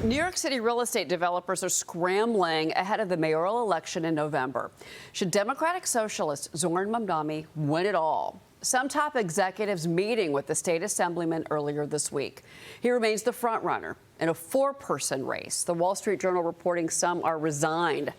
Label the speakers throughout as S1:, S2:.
S1: New York City real estate developers are scrambling ahead of the mayoral election in November. Should Democratic Socialist Zoran Mamdani win it all? Some top executives meeting with the state assemblyman earlier this week. He remains the frontrunner in a four-person race. The Wall Street Journal reporting some are resigned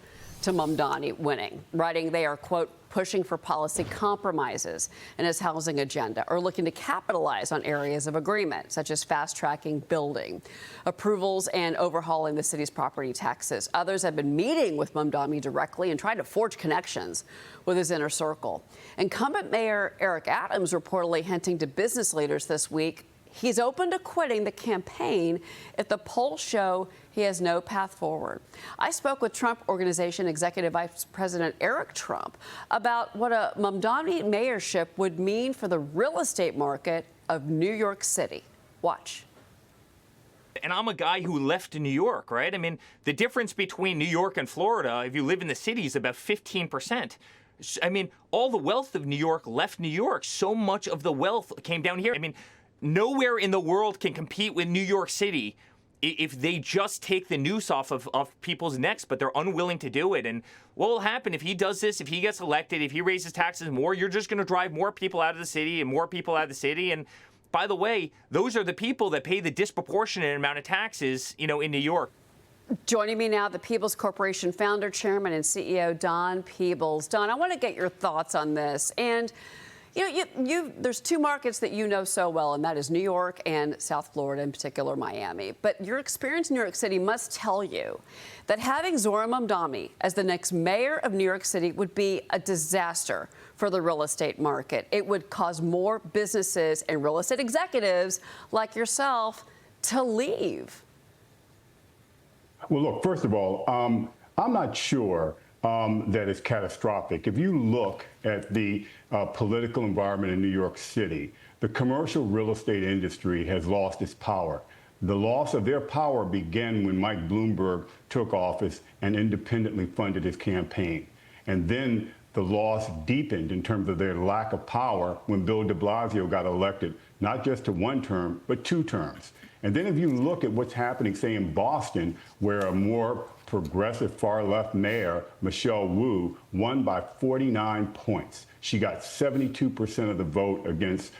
S1: to Mamdani winning, writing they are, quote, pushing for policy compromises in his housing agenda or looking to capitalize on areas of agreement, such as fast-tracking building approvals and overhauling the city's property taxes. Others have been meeting with Mamdani directly and trying to forge connections with his inner circle. Incumbent Mayor Eric Adams reportedly hinting to business leaders this week he's open to quitting the campaign if the polls show he has no path forward. I spoke with Trump Organization Executive Vice President Eric Trump about what a Mamdani mayorship would mean for the real estate market of New York City. Watch.
S2: And I'm a guy who left New York, right? I mean, the difference between New York and Florida, if you live in the city, is about 15%. I mean, all the wealth of New York left New York. So much of the wealth came down here. I mean, nowhere in the world can compete with New York City if they just take the noose off of people's necks, but they're unwilling to do it. And what will happen if he does this, if he gets elected, if he raises taxes more, you're just going to drive more people out of the city and more people out of the city. And by the way, those are the people that pay the disproportionate amount of taxes, in New York.
S1: Joining me now, the Peebles Corporation founder, chairman, and CEO, Don Peebles. Don, I want to get your thoughts on this. And there's two markets that you know so well, and that is New York and South Florida, in particular Miami. But your experience in New York City must tell you that having Zoran Mamdani as the next mayor of New York City would be a disaster for the real estate market. It would cause more businesses and real estate executives like yourself to leave.
S3: Well, look, first of all, I'm not sure that it's catastrophic. If you look at the political environment in New York City, the commercial real estate industry has lost its power. The loss of their power began when Mike Bloomberg took office and independently funded his campaign. And then the loss deepened in terms of their lack of power when Bill de Blasio got elected, not just to one term, but 2 terms. And then if you look at what's happening, say, in Boston, where a more progressive far-left mayor, Michelle Wu, won by 49 points. She got 72% of the vote against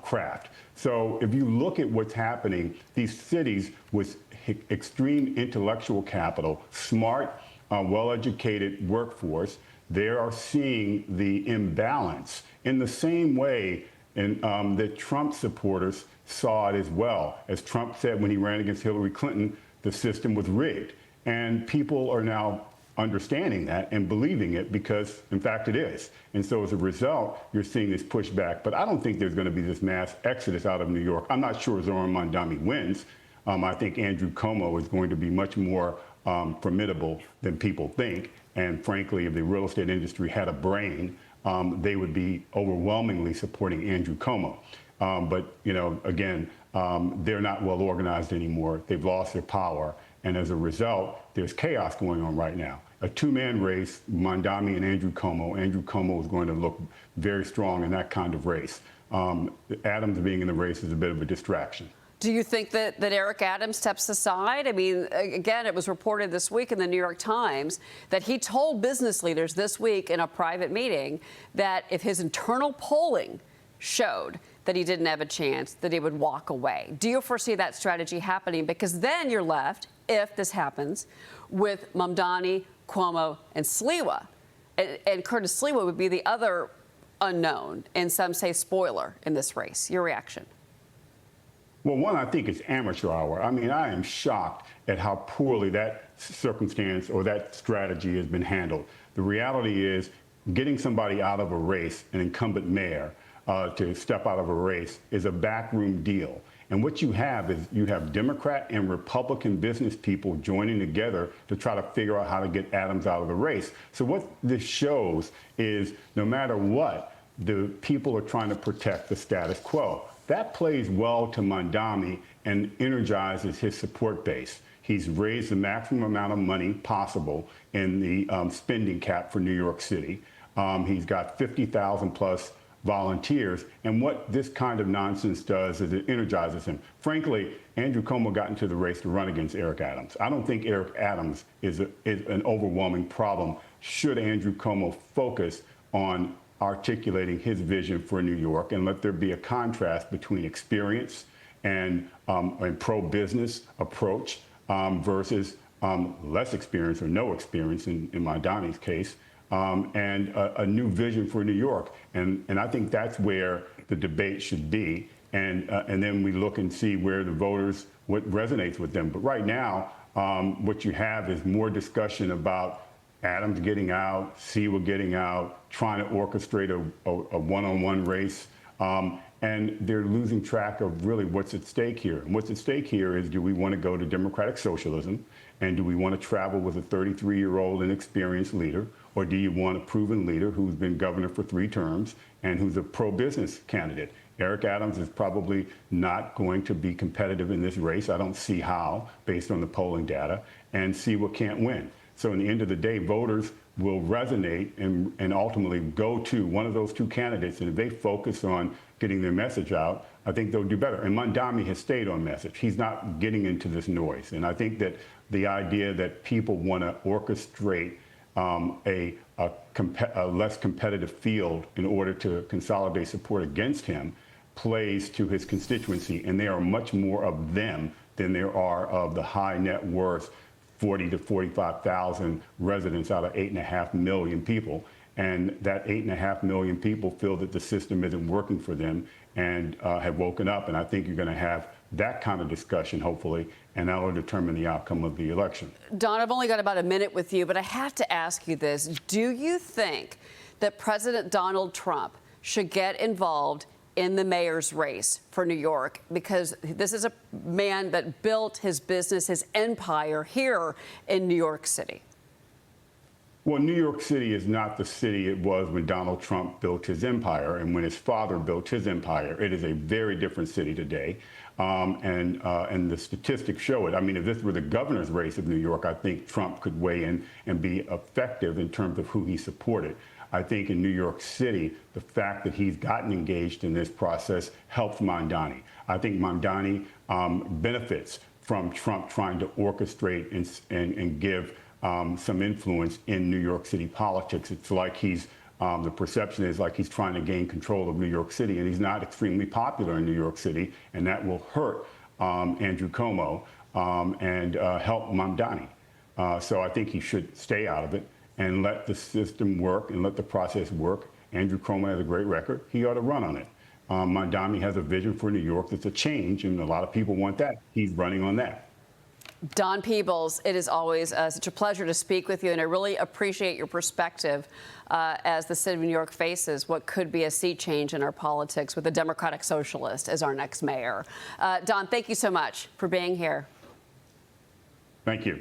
S3: Kraft. So if you look at what's happening, these cities with extreme intellectual capital, smart, well-educated workforce, they are seeing the imbalance in the same way that Trump supporters saw it as well. As Trump said when he ran against Hillary Clinton, the system was rigged. And people are now understanding that and believing it because, in fact, it is. And so as a result, you're seeing this pushback. But I don't think there's going to be this mass exodus out of New York. I'm not sure Zoran Mamdani wins. I think Andrew Cuomo is going to be much more formidable than people think. And frankly, if the real estate industry had a brain, they would be overwhelmingly supporting Andrew Cuomo. But, again, they're not well organized anymore. They've lost their power. And as a result, there's chaos going on right now. A 2-man race, Mamdani and Andrew Cuomo. Andrew Cuomo is going to look very strong in that kind of race. Adams being in the race is a bit of a distraction.
S1: Do you think that Eric Adams steps aside? I mean, again, it was reported this week in the New York Times that he told business leaders this week in a private meeting that if his internal polling showed that he didn't have a chance, that he would walk away. Do you foresee that strategy happening? Because then you're left, if this happens, with Mamdani, Cuomo, and Sliwa. And Curtis Sliwa would be the other unknown, and some say spoiler, in this race. Your reaction?
S3: Well, one, I think it's amateur hour. I mean, I am shocked at how poorly that circumstance or that strategy has been handled. The reality is getting somebody out of a race, an incumbent mayor, to step out of a race is a backroom deal. And what you have is you have Democrat and Republican business people joining together to try to figure out how to get Adams out of the race. So what this shows is no matter what, the people are trying to protect the status quo. That plays well to Mamdani and energizes his support base. He's raised the maximum amount of money possible in the spending cap for New York City. He's got 50,000 plus volunteers. And what this kind of nonsense does is it energizes him. Frankly, Andrew Cuomo got into the race to run against Eric Adams. I don't think Eric Adams is an overwhelming problem should Andrew Cuomo focus on articulating his vision for New York and let there be a contrast between experience and pro-business approach versus less experience or no experience in Mamdani's case, and a new vision for New York. And I think that's where the debate should be. And then we look and see where the voters, what resonates with them. But right now, what you have is more discussion about Adams getting out, Seawa getting out, trying to orchestrate a one-on-one race. And they're losing track of really what's at stake here. And what's at stake here is, do we want to go to democratic socialism? And do we want to travel with a 33-year-old inexperienced leader? Or do you want a proven leader who's been governor for 3 terms and who's a pro-business candidate? Eric Adams is probably not going to be competitive in this race. I don't see how, based on the polling data, and Seawa can't win. So in the end of the day, voters will resonate and ultimately go to one of those 2 candidates. And if they focus on getting their message out, I think they'll do better. And Mamdani has stayed on message. He's not getting into this noise. And I think that the idea that people want to orchestrate a less competitive field in order to consolidate support against him plays to his constituency. And there are much more of them than there are of the high net worth 40 to 45,000 residents out of 8.5 million people. And that 8.5 million people feel that the system isn't working for them and have woken up. And I think you're going to have that kind of discussion, hopefully, and that will determine the outcome of the election.
S1: Don, I've only got about a minute with you, but I have to ask you this. Do you think that President Donald Trump should get involved in the mayor's race for New York? Because this is a man that built his business, his empire here in New York City.
S3: Well, New York City is not the city it was when Donald Trump built his empire and when his father built his empire. It is a very different city today. And the statistics show it. I mean, if this were the governor's race of New York, I think Trump could weigh in and be effective in terms of who he supported. I think in New York City, the fact that he's gotten engaged in this process helps Mamdani. I think Mamdani benefits from Trump trying to orchestrate and give some influence in New York City politics. It's like the perception is like he's trying to gain control of New York City, and he's not extremely popular in New York City, and that will hurt Andrew Cuomo and help Mamdani. So I think he should stay out of it and let the system work and let the process work. Andrew Cuomo has a great record. He ought to run on it. Mamdani has a vision for New York that's a change, and a lot of people want that. He's running on that.
S1: Don Peebles, it is always such a pleasure to speak with you, and I really appreciate your perspective as the city of New York faces what could be a sea change in our politics with a Democratic Socialist as our next mayor. Don, thank you so much for being here.
S3: Thank you.